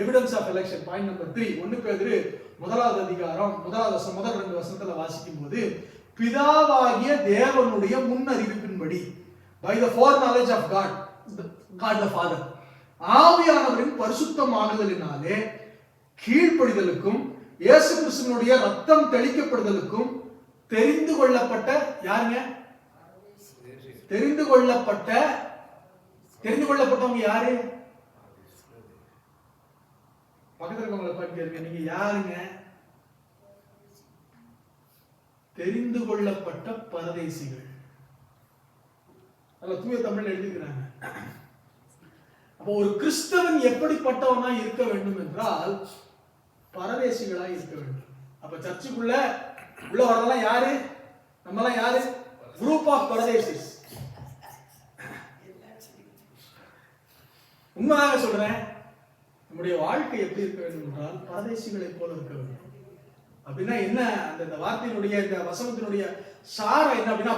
Evidence of election point number 3. 1 பேதுரு முதலாவது அதிகாரம் முதல் 2 வசனத்துல வாசிக்கும் போது, பிதாவாகிய தேவனுடைய முன்னறிவிப்பின்படி, by the foreknowledge of God the Father, ஆவியானவரின் பரிசுத்தமாகுதலினாலே கீழ்ப்படிதலுக்கும் இயேசு கிறிஸ்துவினுடைய ரத்தம் தெளிக்கப்படுதலுக்கும் தெரிந்து கொள்ளப்பட்ட யாருங்க? தெரிந்து கொள்ளப்பட்டவங்க யாரு? பக்கத்துல இருக்கவங்களை பார்த்து கேளுங்க, நீங்க யாருங்க? தெரிந்து கொள்ளப்பட்ட பரதேசிகள். அதுல தூய தமிழ்ல எழுதிக்கிறாங்க. அப்போ ஒரு கிறிஸ்தவன் எப்படிப்பட்டவனா இருக்க வேண்டும் என்றால் பரதேசிகளா இருக்க வேண்டும். அப்ப சர்ச்சுக்குள்ள உள்ள வரதெல்லாம் யாரு? நம்மலாம் யாரு? Group of பரதேசிஸ். உண்மையாக சொல்றேன், நம்முடைய வாழ்க்கை எப்படி இருக்க வேண்டும் என்றால் பரதேசிகளை போல இருக்க வேண்டும். அப்படின்னா என்ன? அந்த வார்த்தையினுடைய இந்த வசனத்தினுடைய சாரம் என்ன அப்படின்னா,